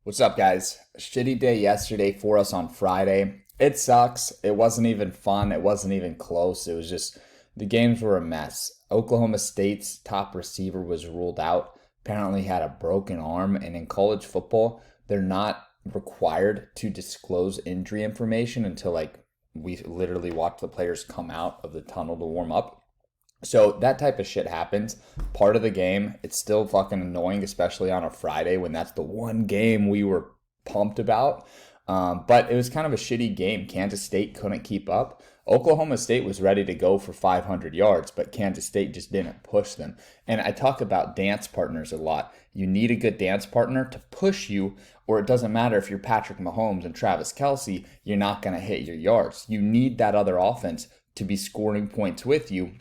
What's up, guys? Shitty day yesterday for us on Friday. It sucks. It wasn't even fun. It wasn't even close. It was just the games were a mess. Oklahoma State's top receiver was ruled out. Apparently had a broken arm, and in college football, they're not required to disclose injury information until we literally watch the players come out of the tunnel to warm up. So that type of shit happens. Part of the game. It's still fucking annoying, especially on a Friday when that's the one game we were pumped about. But it was kind of a shitty game. Kansas State couldn't keep up. Oklahoma State was ready to go for 500 yards, but Kansas State just didn't push them. And I talk about dance partners a lot. You need a good dance partner to push you, or it doesn't matter if you're Patrick Mahomes and Travis Kelce, you're not going to hit your yards. You need that other offense to be scoring points with you.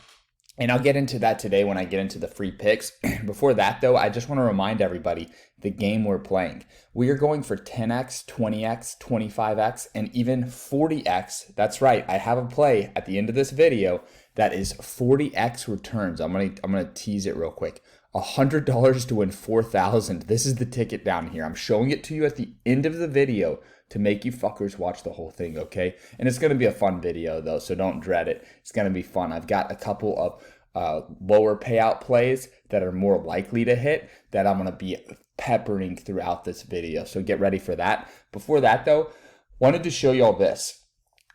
And I'll get into that today when I get into the free picks. Before that, though, I just want to remind everybody the game we're playing. We are going for 10x, 20x, 25x, and even 40x. That's right. I have a play at the end of this video that is 40x returns. I'm gonna tease it real quick. $100 to win 4,000. This is the ticket down here. I'm showing it to you at the end of the video to make you fuckers watch the whole thing, okay? And it's going to be a fun video, though, so don't dread it. It's going to be fun. I've got a couple of lower payout plays that are more likely to hit that I'm going to be peppering throughout this video, so get ready for that. Before that, though, wanted to show you all this.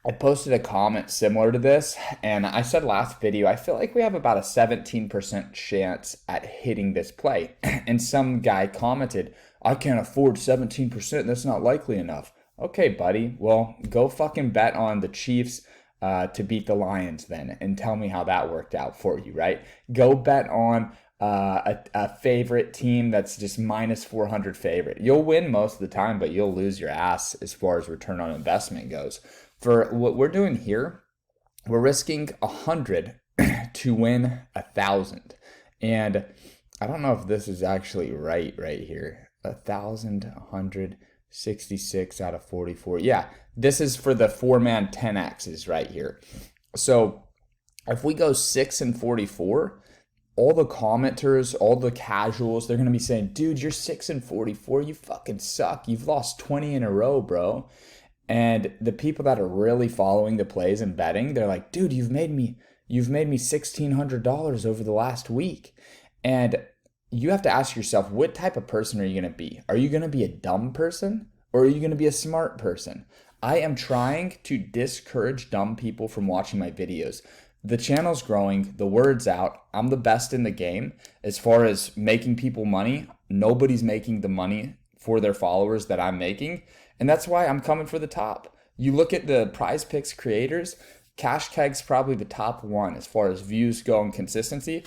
I posted a comment similar to this, and I said last video, I feel like we have about a 17% chance at hitting this play. And some guy commented, I can't afford 17%, that's not likely enough. Okay, buddy. Well, go fucking bet on the Chiefs to beat the Lions then and tell me how that worked out for you, right? Go bet on a favorite team that's just minus 400 favorite. You'll win most of the time, but you'll lose your ass as far as return on investment goes. For what we're doing here, we're risking 100 to win 1,000. And I don't know if this is actually right here. 1,000, 100. 66 out of 44. Yeah, this is for the 4-man 10Xs right here. So if we go 6 and 44, all the commenters, all the casuals, they're going to be saying, dude, you're 6 and 44. You fucking suck. You've lost 20 in a row, bro. And the people that are really following the plays and betting, they're like, dude, you've made me $1,600 over the last week. And you have to ask yourself, what type of person are you going to be? Are you going to be a dumb person or are you going to be a smart person? I am trying to discourage dumb people from watching my videos. The channel's growing, the word's out. I'm the best in the game. As far as making people money, nobody's making the money for their followers that I'm making. And that's why I'm coming for the top. You look at the Prize Picks creators, Cash Keg's probably the top one as far as views go and consistency.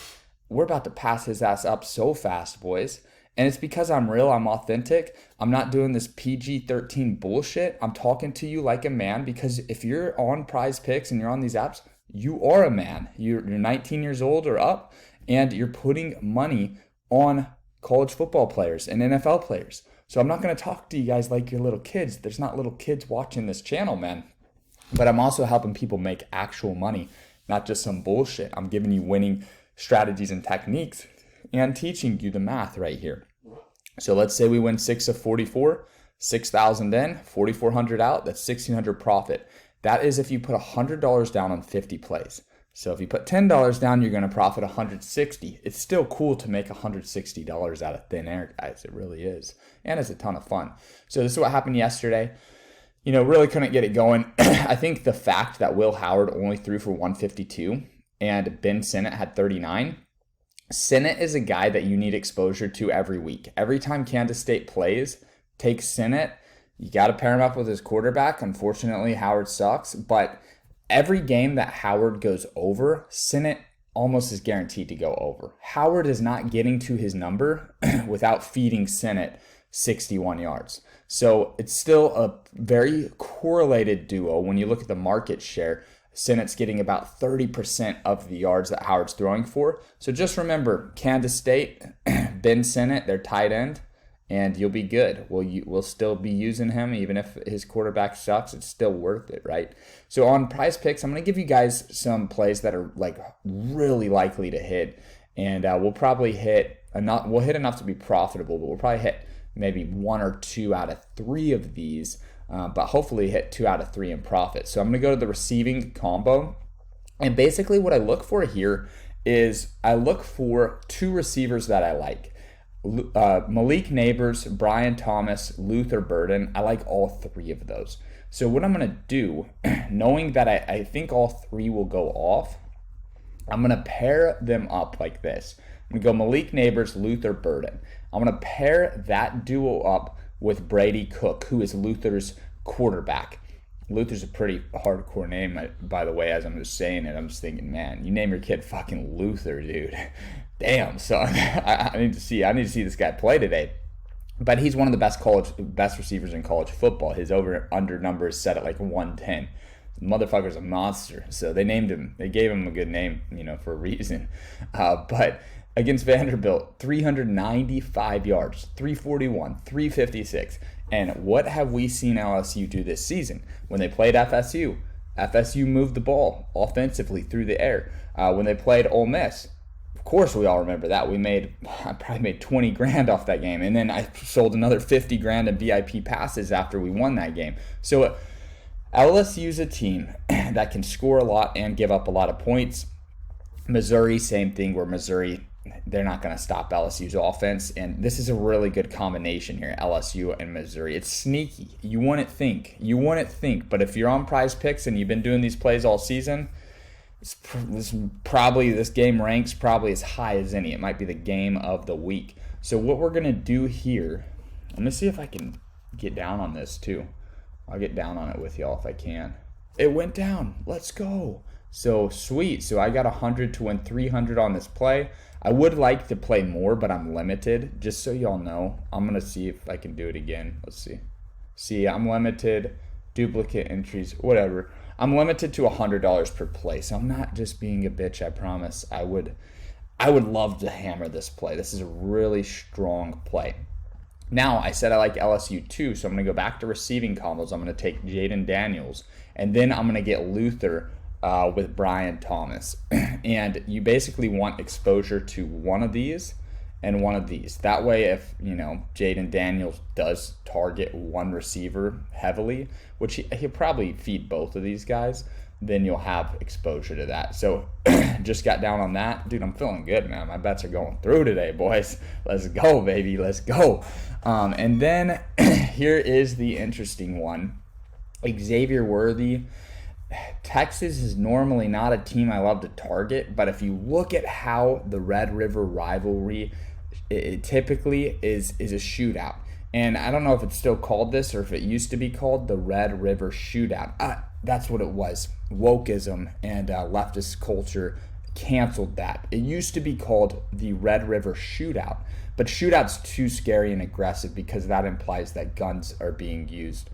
We're about to pass his ass up so fast, boys. And it's because I'm real, I'm authentic. I'm not doing this PG-13 bullshit. I'm talking to you like a man because if you're on Prize Picks and you're on these apps, you are a man. You're 19 years old or up, and you're putting money on college football players and NFL players. So I'm not going to talk to you guys like you're little kids. There's not little kids watching this channel, man. But I'm also helping people make actual money, not just some bullshit. I'm giving you winning strategies and techniques and teaching you the math right here. So let's say we win 6 of 44, 6,000 in, 4,400 out, that's 1,600 profit. That is if you put $100 down on 50 plays. So if you put $10 down, you're going to profit 160. It's still cool to make $160 out of thin air, guys. It really is. And it's a ton of fun. So this is what happened yesterday. Really couldn't get it going. I think the fact that Will Howard only threw for 152 and Ben Sinnott had 39. Sinnott is a guy that you need exposure to every week. Every time Kansas State plays, take Sinnott. You got to pair him up with his quarterback. Unfortunately, Howard sucks. But every game that Howard goes over, Sinnott almost is guaranteed to go over. Howard is not getting to his number without feeding Sinnott 61 yards. So it's still a very correlated duo when you look at the market share. Sinnott's getting about 30% of the yards that Howard's throwing for. So just remember, Kansas State, Ben Sinnott, their tight end, and you'll be good. We'll still be using him even if his quarterback sucks. It's still worth it, right? So on Prize Picks, I'm going to give you guys some plays that are really likely to hit, and we'll probably hit enough to be profitable, but we'll probably hit maybe 1 or 2 out of 3 of these, but hopefully hit 2 out of 3 in profit. So I'm going to go to the receiving combo. And basically what I look for here is I look for 2 receivers that I like. Malik Neighbors, Brian Thomas, Luther Burden. I like all 3 of those. So what I'm going to do, knowing that I think all 3 will go off, I'm going to pair them up like this. I'm going to go Malik Neighbors, Luther Burden. I'm going to pair that duo up with Brady Cook, who is Luther's quarterback. Luther's a pretty hardcore name, by the way, as I'm just saying it. I'm just thinking, man, you name your kid fucking Luther, dude. Damn, son. I need to see this guy play today. But he's one of the best receivers in college football. His over-under number is set at like 110. The motherfucker's a monster. So they gave him a good name, for a reason. But against Vanderbilt, 395 yards, 341, 356. And what have we seen LSU do this season? When they played FSU, FSU moved the ball offensively through the air. When they played Ole Miss, of course we all remember that. I probably made 20 grand off that game. And then I sold another 50 grand in VIP passes after we won that game. So LSU's a team that can score a lot and give up a lot of points. Missouri, same thing, where Missouri, they're not going to stop LSU's offense. And this is a really good combination here, LSU and Missouri. It's sneaky. You wouldn't think. But if you're on Prize Picks and you've been doing these plays all season, this game ranks probably as high as any. It might be the game of the week. So what we're going to do here, let me see if I can get down on this too. I'll get down on it with y'all if I can. It went down. Let's go. So sweet. So I got 100 to win 300 on this play. I would like to play more, but I'm limited. Just so y'all know, I'm going to see if I can do it again. Let's see. See, I'm limited. Duplicate entries, whatever. I'm limited to $100 per play. So I'm not just being a bitch, I promise. I would love to hammer this play. This is a really strong play. Now, I said I like LSU too, so I'm going to go back to receiving combos. I'm going to take Jaden Daniels, and then I'm going to get Luther with Brian Thomas. And you basically want exposure to one of these and one of these. That way, if, Jaden Daniels does target one receiver heavily, which he'll probably feed both of these guys, then you'll have exposure to that. So just got down on that. Dude, I'm feeling good, man. My bets are going through today, boys. Let's go, baby. Let's go. And then here is the interesting one. Xavier Worthy. Texas is normally not a team I love to target, but if you look at how the Red River rivalry, it typically is a shootout. And I don't know if it's still called this or if it used to be called the Red River Shootout. That's what it was. Wokeism and leftist culture canceled that. It used to be called the Red River Shootout, but shootout's too scary and aggressive because that implies that guns are being used.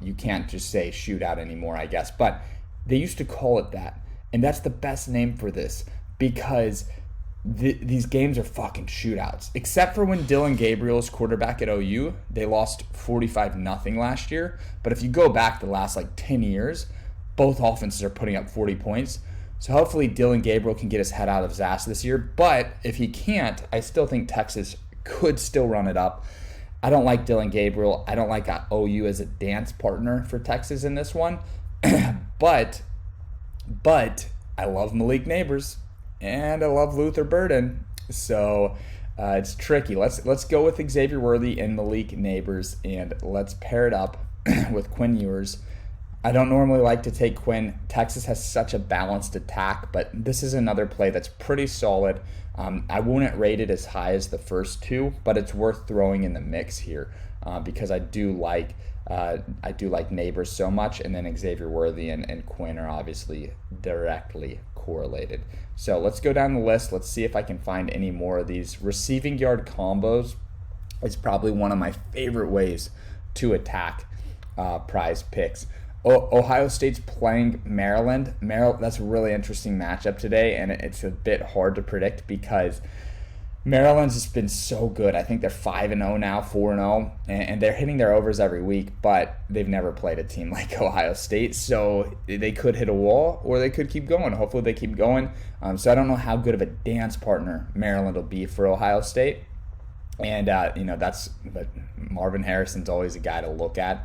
You can't just say shootout anymore, I guess, but they used to call it that. And that's the best name for this because these games are fucking shootouts. Except for when Dylan Gabriel's quarterback at OU, they lost 45-0 last year. But if you go back the last 10 years, both offenses are putting up 40 points. So hopefully Dylan Gabriel can get his head out of his ass this year. But if he can't, I still think Texas could still run it up. I don't like Dylan Gabriel. I don't like OU as a dance partner for Texas in this one. But I love Malik Neighbors and I love Luther Burden. So it's tricky. Let's go with Xavier Worthy and Malik Neighbors, and let's pair it up with Quinn Ewers. I don't normally like to take Quinn. Texas has such a balanced attack, but this is another play that's pretty solid. I wouldn't rate it as high as the first two, but it's worth throwing in the mix here because I do like Neighbors so much, and then Xavier Worthy and Quinn are obviously directly correlated. So let's go down the list. Let's see if I can find any more of these. Receiving yard combos is probably one of my favorite ways to attack Prize Picks. Ohio State's playing Maryland. That's a really interesting matchup today, and it's a bit hard to predict because Maryland's just been so good. I think they're 5-0 now, 4-0, and they're hitting their overs every week, but they've never played a team like Ohio State, so they could hit a wall or they could keep going. Hopefully they keep going. So I don't know how good of a dance partner Maryland will be for Ohio State. And, but Marvin Harrison's always a guy to look at.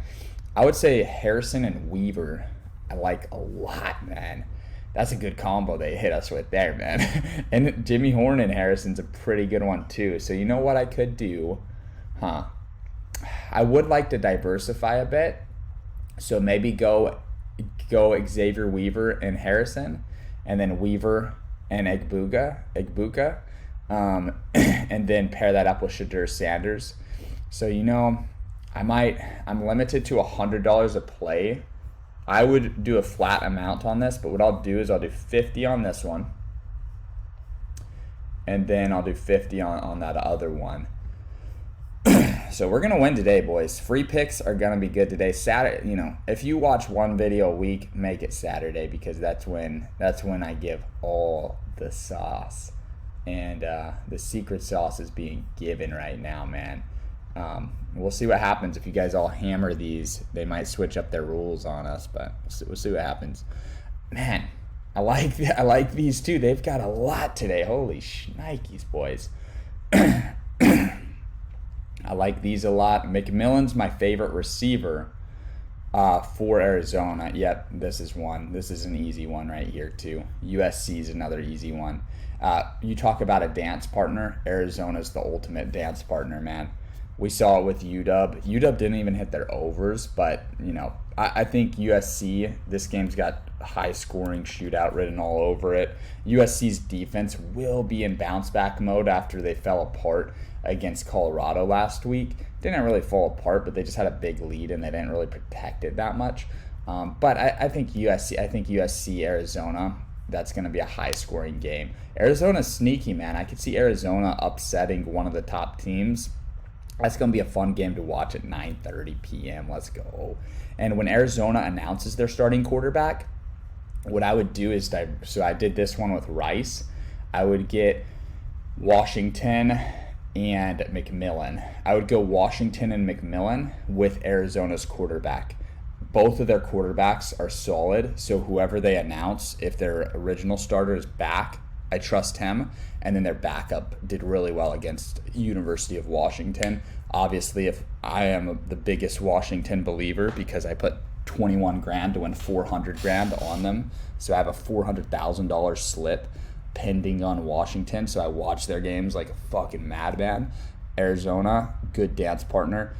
I would say Harrison and Weaver I like a lot, man. That's a good combo they hit us with there, man. And Jimmy Horn and Harrison's a pretty good one too. So you know what I could do? I would like to diversify a bit. So maybe go Xavier Weaver and Harrison, and then Weaver and Egbuka, and then pair that up with Shadur Sanders. So I'm limited to $100 a play. I would do a flat amount on this, but what I'll do is I'll do 50 on this one, and then I'll do 50 on that other one. So we're gonna win today, boys. Free picks are gonna be good today. Saturday, if you watch one video a week, make it Saturday, because that's when I give all the sauce, and the secret sauce is being given right now, man. We'll see what happens if you guys all hammer these. They might switch up their rules on us, but we'll see what happens. Man, I like these too. They've got a lot today. Holy shnikes, boys. I like these a lot. McMillan's my favorite receiver for Arizona. Yep, this is one. This is an easy one right here too. USC is another easy one. You talk about a dance partner. Arizona's the ultimate dance partner, man. We saw it with UW. UW didn't even hit their overs, but I think USC, this game's got high scoring shootout written all over it. USC's defense will be in bounce back mode after they fell apart against Colorado last week. Didn't really fall apart, but they just had a big lead and they didn't really protect it that much. But I think USC, Arizona, that's going to be a high scoring game. Arizona's sneaky, man. I could see Arizona upsetting one of the top teams. That's going to be a fun game to watch at 9:30 p.m. Let's go. And when Arizona announces their starting quarterback, what I would do is, so I did this one with Rice. I would get Washington and McMillan. I would go Washington and McMillan with Arizona's quarterback. Both of their quarterbacks are solid, so whoever they announce, if their original starter is back, I trust him. And then their backup did really well against University of Washington. Obviously, if I am the biggest Washington believer, because I put 21 grand to win 400 grand on them, so I have a $400,000 slip pending on Washington. So I watch their games like a fucking madman. Arizona, good dance partner.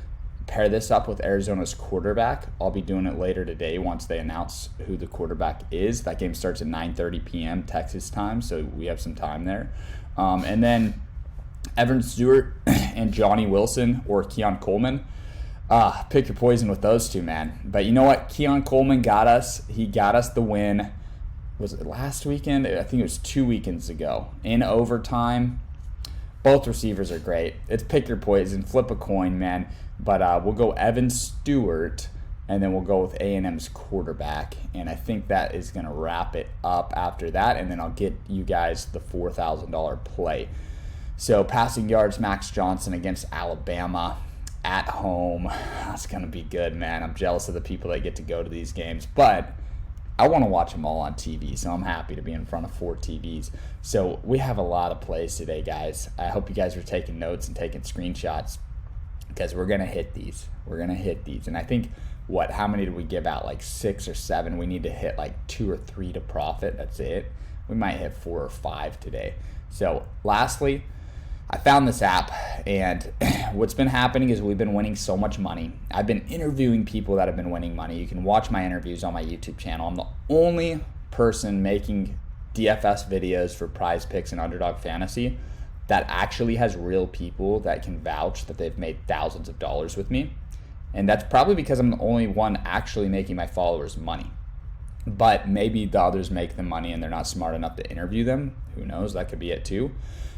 Pair this up with Arizona's quarterback. I'll be doing it later today once they announce who the quarterback is. That game starts at 9:30 p.m. Texas time, so we have some time there. And then Evan Stewart and Johnny Wilson or Keon Coleman. Pick your poison with those two, man. But you know what? Keon Coleman got us. He got us the win. Was it last weekend? I think it was 2 weekends ago. In overtime. Both receivers are great. It's pick your poison. Flip a coin, man. But we'll go Evan Stewart, and then we'll go with A&M's quarterback. And I think that is going to wrap it up after that. And then I'll get you guys the $4,000 play. So passing yards, Max Johnson against Alabama at home. That's going to be good, man. I'm jealous of the people that get to go to these games. But I want to watch them all on TV, so I'm happy to be in front of 4 TVs. So we have a lot of plays today, guys. I hope you guys are taking notes and taking screenshots, because we're going to hit these. We're going to hit these. And I think, how many did we give out? Like 6 or 7. We need to hit like 2 or 3 to profit. That's it. We might hit 4 or 5 today. So lastly, I found this app, and what's been happening is we've been winning so much money. I've been interviewing people that have been winning money. You can watch my interviews on my YouTube channel. I'm the only person making DFS videos for Prize Picks and Underdog Fantasy that actually has real people that can vouch that they've made thousands of dollars with me. And that's probably because I'm the only one actually making my followers money. But maybe the others make them money and they're not smart enough to interview them. Who knows? That could be it too.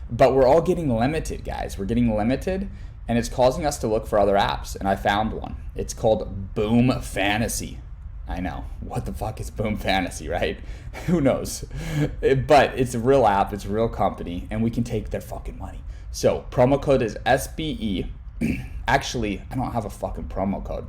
But we're all getting limited, guys. We're getting limited, and it's causing us to look for other apps. And I found one. It's called Boom Fantasy. I know. What the fuck is Boom Fantasy, right? Who knows? But it's a real app. It's a real company, and we can take their fucking money. So promo code is SBE. Actually, I don't have a fucking promo code.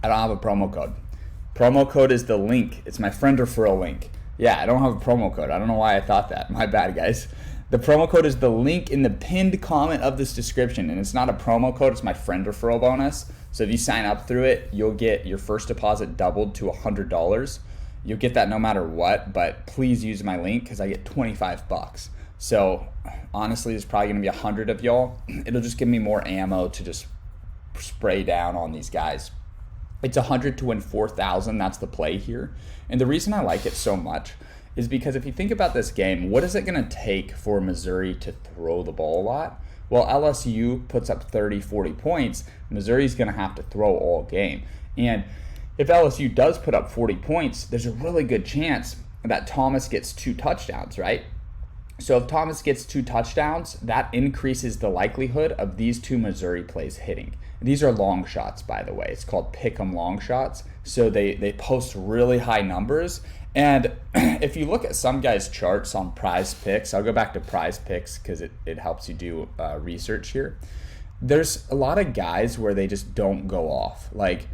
Promo code is the link. It's my friend referral link. Yeah, I don't have a promo code. I don't know why I thought that. My bad, guys. The promo code is the link in the pinned comment of this description, and it's not a promo code, it's my friend referral bonus. So if you sign up through it, you'll get your first deposit doubled to $100. You'll get that no matter what, but please use my link because I get 25 bucks. So honestly, there's probably going to be 100 of y'all. It'll just give me more ammo to just spray down on these guys. It's 100 to win 4,000. That's the play here. And the reason I like it so much is because if you think about this game, what is it going to take for Missouri to throw the ball a lot? Well, LSU puts up 30, 40 points. Missouri's going to have to throw all game. And if LSU does put up 40 points, there's a really good chance that Thomas gets 2 touchdowns, right? So if Thomas gets 2 touchdowns, that increases the likelihood of these 2 Missouri plays hitting. These are long shots, by the way. It's called pick'em long shots. So they post really high numbers. And if you look at some guys' charts on Prize Picks, I'll go back to Prize Picks because it helps you do research here. There's a lot of guys where they just don't go off. Like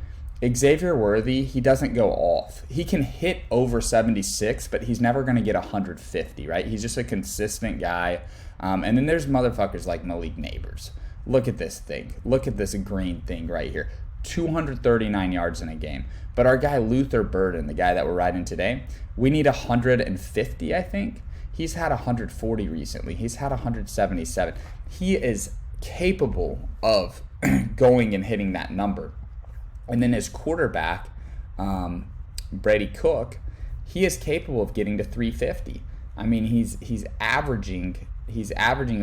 Xavier Worthy, he doesn't go off. He can hit over 76, but he's never going to get 150, right? He's just a consistent guy. And then there's motherfuckers like Malik Neighbors. Look at this thing. Look at this green thing right here. 239 yards in a game. But our guy Luther Burden, the guy that we're riding today, we need 150, I think. He's had 140 recently. He's had 177. He is capable of going and hitting that number. And then his quarterback, Brady Cook, he is capable of getting to 350. I mean, he's averaging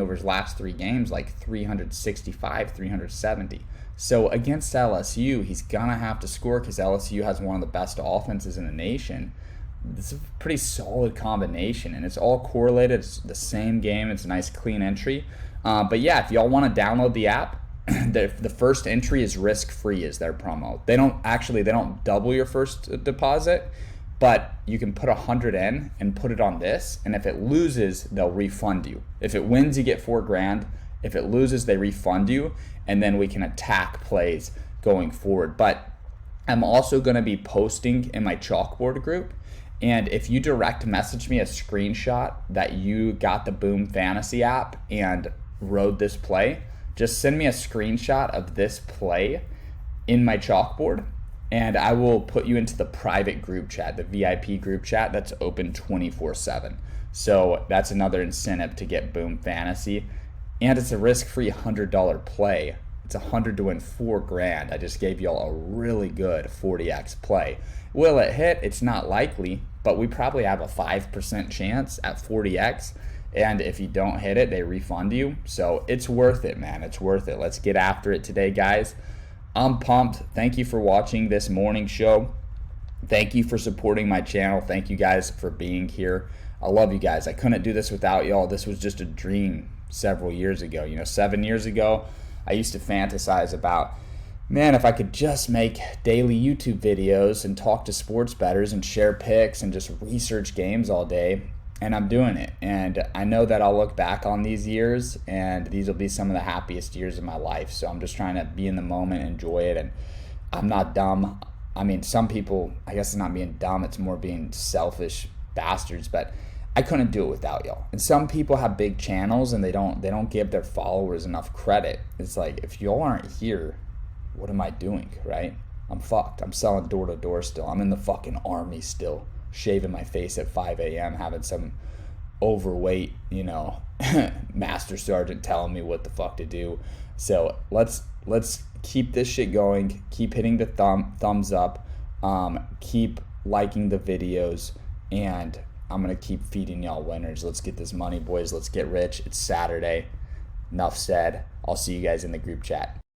over his last 3 games like 365, 370. So against LSU, he's going to have to score because LSU has one of the best offenses in the nation. This is a pretty solid combination, and it's all correlated. It's the same game. It's a nice, clean entry. But yeah, if y'all want to download the app, the first entry is risk-free is their promo. They don't double your first deposit, but you can put 100 in and put it on this, and if it loses, they'll refund you. If it wins, you get $4,000. If it loses, they refund you, and then we can attack plays going forward. But I'm also going to be posting in my chalkboard group, and if you direct message me a screenshot that you got the Boom Fantasy app and rode this play, just send me a screenshot of this play in my chalkboard, and I will put you into the private group chat, the VIP group chat that's open 24/7. So that's another incentive to get Boom Fantasy. And it's a risk-free $100 play. It's 100 to win $4,000. I just gave y'all a really good 40x play. Will it hit? It's not likely, but we probably have a 5% chance at 40x. And if you don't hit it, they refund you. So it's worth it, man. It's worth it. Let's get after it today, guys. I'm pumped. Thank you for watching this morning show. Thank you for supporting my channel. Thank you guys for being here. I love you guys. I couldn't do this without y'all. This was just a dream several years ago. 7 years ago, I used to fantasize about, man, if I could just make daily YouTube videos and talk to sports bettors and share picks and just research games all day. And I'm doing it. And I know that I'll look back on these years and these will be some of the happiest years of my life. So I'm just trying to be in the moment, enjoy it. And I'm not dumb. I mean, some people, I guess it's not being dumb, it's more being selfish bastards, but I couldn't do it without y'all. And some people have big channels and they don't give their followers enough credit. It's like, if y'all aren't here, what am I doing, right? I'm fucked. I'm selling door to door still. I'm in the fucking army still, shaving my face at 5 a.m., having some overweight, master sergeant telling me what the fuck to do. So let's keep this shit going. Keep hitting the thumbs up. Keep liking the videos, and I'm going to keep feeding y'all winners. Let's get this money, boys. Let's get rich. It's Saturday. Enough said. I'll see you guys in the group chat.